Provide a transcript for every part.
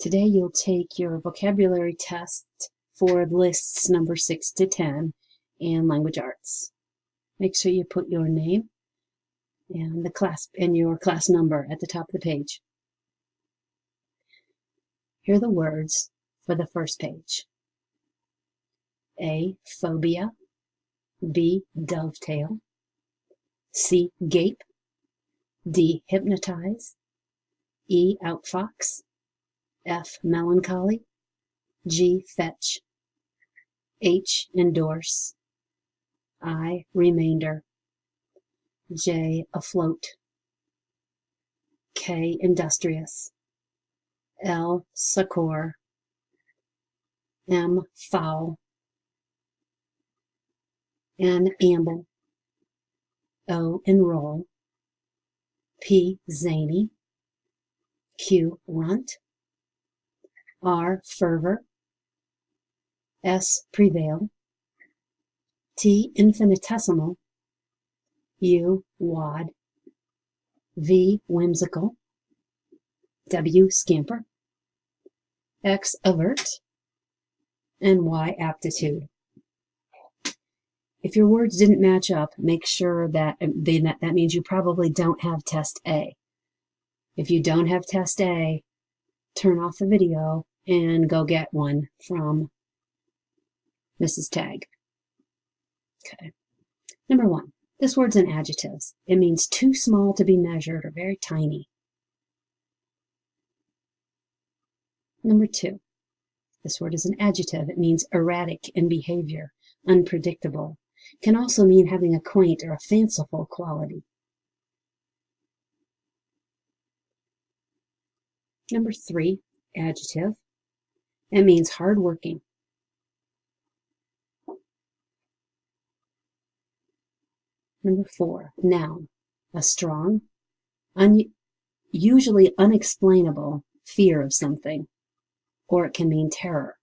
Today you'll take your vocabulary test for lists number 6 to 10 and language arts. Make sure you put your name and your class number at the top of the page. Here are the words for the first page. A, phobia. B, dovetail. C, gape. D, hypnotize. E, outfox. F, melancholy. G, fetch. H, endorse. I, remainder. J, afloat. K, industrious. L, succor. M, foul. N, amble. O, enroll. P, zany. Q, runt. R, fervor. S, prevail. T, infinitesimal. U, wad. V, whimsical. W, scamper. X, avert. And Y, aptitude. If your words didn't match up, make sure that means you probably don't have test A. If you don't have test A, turn off the video and go get one from Mrs. Tag. Okay. Number 1. This word's an adjective. It means too small to be measured or very tiny. Number 2. This word is an adjective. It means erratic in behavior, unpredictable. It can also mean having a quaint or a fanciful quality. Number 3, adjective. It means hardworking. Number 4, noun. A strong, usually unexplainable fear of something, or it can mean terror.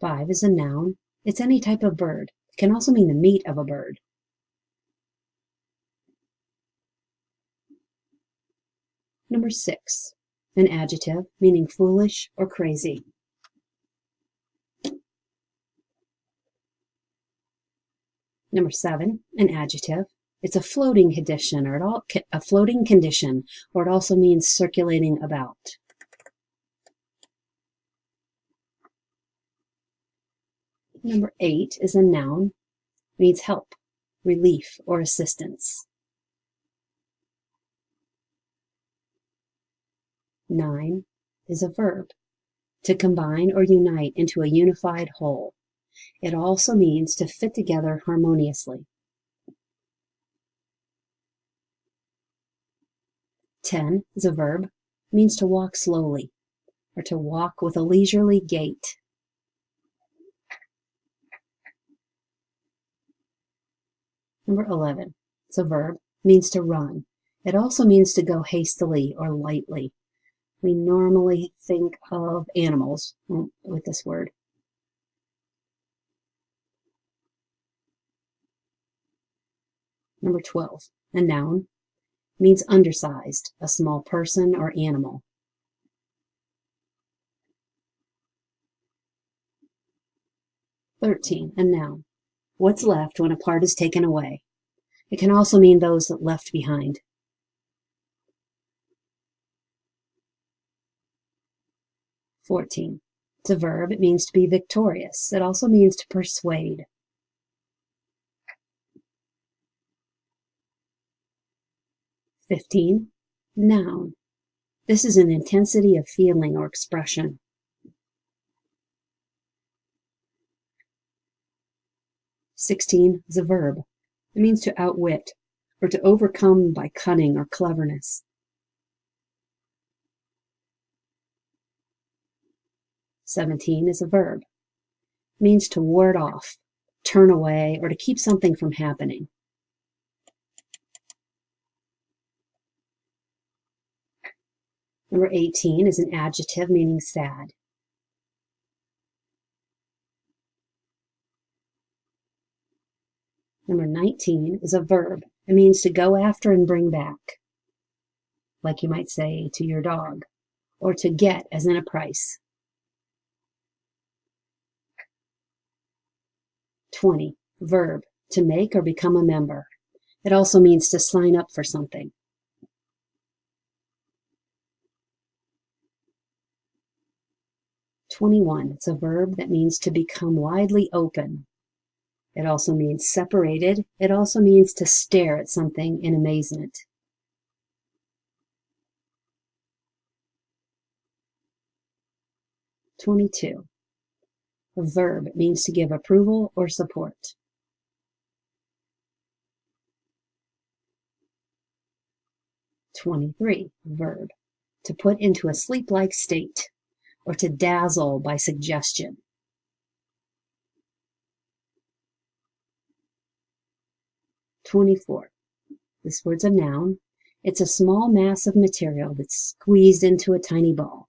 5 is a noun. It's any type of bird. It can also mean the meat of a bird. Number 6, an adjective meaning foolish or crazy. Number 7, an adjective. It's a floating condition, or it also means circulating about. Number 8 is a noun, means help, relief, or assistance. 9 is a verb, to combine or unite into a unified whole. It also means to fit together harmoniously. 10 is a verb, means to walk slowly, or to walk with a leisurely gait. Number 11, it's a verb, means to run. It also means to go hastily or lightly. We normally think of animals with this word. Number 12, a noun, means undersized, a small person or animal. "13, a noun, what's left when a part is taken away. It can also mean those left behind. 14, it's a verb. It means to be victorious. It also means to persuade. 15, noun. This is an intensity of feeling or expression. 16 is a verb. It means to outwit or to overcome by cunning or cleverness. 17 is a verb. It means to ward off, turn away, or to keep something from happening. Number 18 is an adjective meaning sad. Number 19 is a verb. It means to go after and bring back. like you might say to your dog, or to get as in a price. 20. Verb, to make or become a member. It also means to sign up for something. 21. It's a verb that means to become widely open. It also means separated. It also means to stare at something in amazement. 22. A verb, it means to give approval or support. 23. Verb, to put into a sleep-like state or to dazzle by suggestion. 24. This word's a noun. It's a small mass of material that's squeezed into a tiny ball.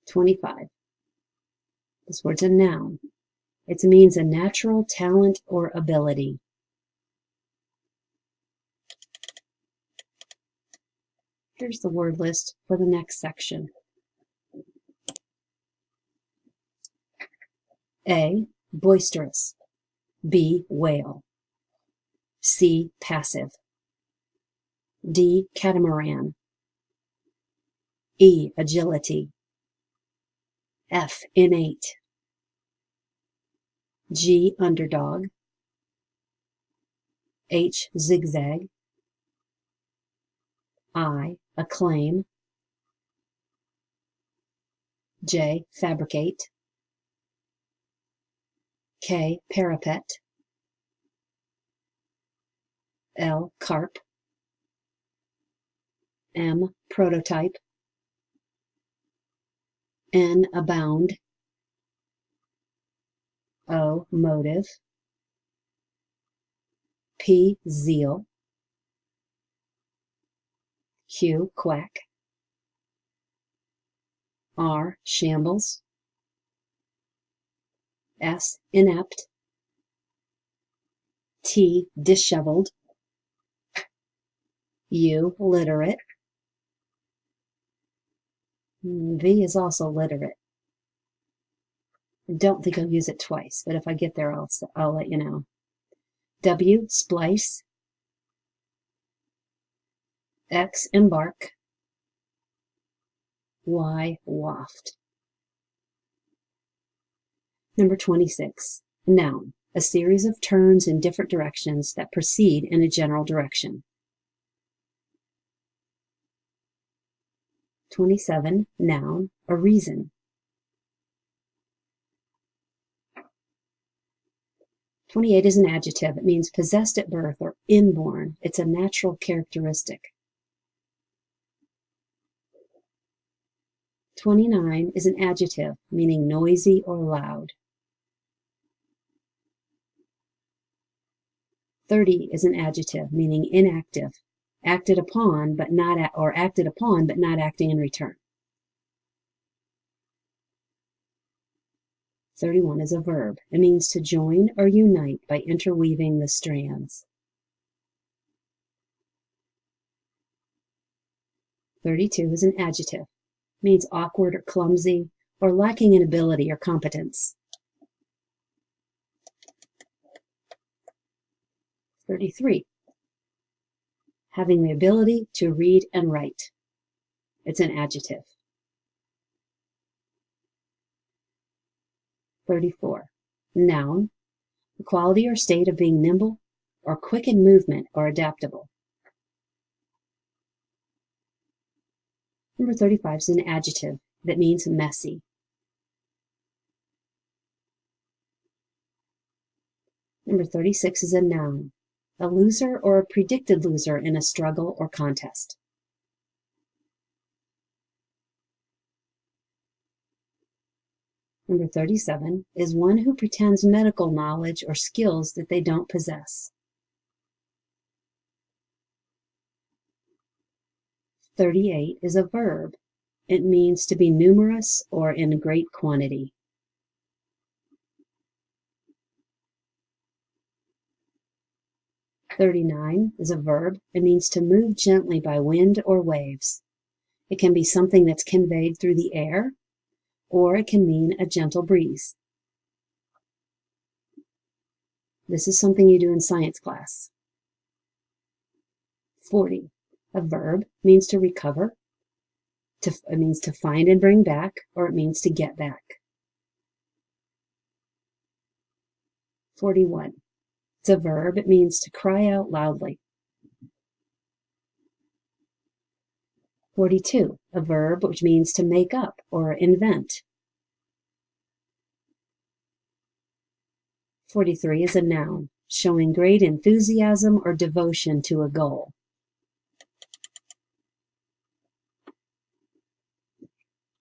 25. This word's a noun. It means a natural talent or ability. Here's the word list for the next section. A. Boisterous. B. Whale. C. Passive. D. Catamaran. E. Agility. F. Innate. G. Underdog. H. Zigzag. I. Acclaim. J. Fabricate. K. Parapet. L. Carp. M. Prototype. N. Abound. O. Motive. P. Zeal. Q. Quack. R. Shambles. S. Inept. T. Disheveled. U. Literate. V is also literate. I don't think I'll use it twice, but if I get there, I'll let you know. W. Splice. X. Embark. Y. Waft. Number 26. Noun. A series of turns in different directions that proceed in a general direction. 27. Noun. A reason. 28 is an adjective. It means possessed at birth or inborn. It's a natural characteristic. 29 is an adjective, meaning noisy or loud. 30 is an adjective, meaning inactive, acted upon but not acting in return. 31 is a verb. It means to join or unite by interweaving the strands. 32 is an adjective. It means awkward or clumsy or lacking in ability or competence. 33. Having the ability to read and write. It's an adjective. 34. Noun. The quality or state of being nimble or quick in movement or adaptable. Number 35 is an adjective that means messy. Number 36 is a noun. A loser or a predicted loser in a struggle or contest. Number 37 is one who pretends medical knowledge or skills that they don't possess. 38 is a verb. It means to be numerous or in great quantity. 39 is a verb. It means to move gently by wind or waves. It can be something that's conveyed through the air, or it can mean a gentle breeze. This is something you do in science class. 40. A verb means to recover. It means to find and bring back, or it means to get back. 41. It's a verb. It means to cry out loudly. 42. A verb which means to make up or invent. 43 is a noun, showing great enthusiasm or devotion to a goal.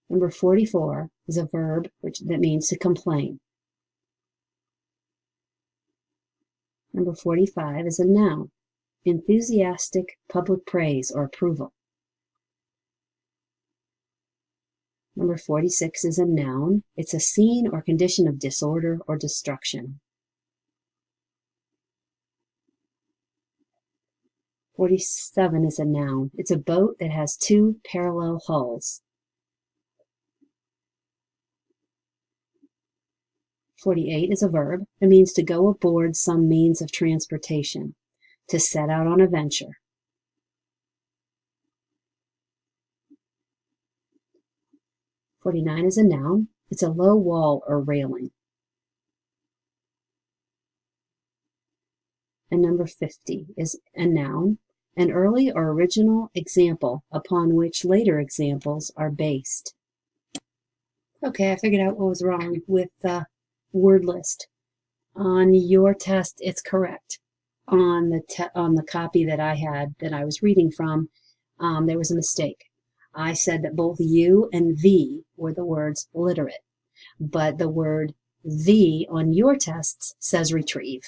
Number 44 is a verb that means to complain. Number 45 is a noun, enthusiastic public praise or approval. Number 46 is a noun. It's a scene or condition of disorder or destruction. 47 is a noun. It's a boat that has two parallel hulls. 48 is a verb. It means to go aboard some means of transportation, to set out on a venture. 49 is a noun. It's a low wall or railing. And number 50 is a noun, an early or original example upon which later examples are based. Okay, I figured out what was wrong with the word list. On your test, it's correct. On the copy that I had, that I was reading from, there was a mistake. I said that both you and the were the words literate, but the word the on your tests says retrieve.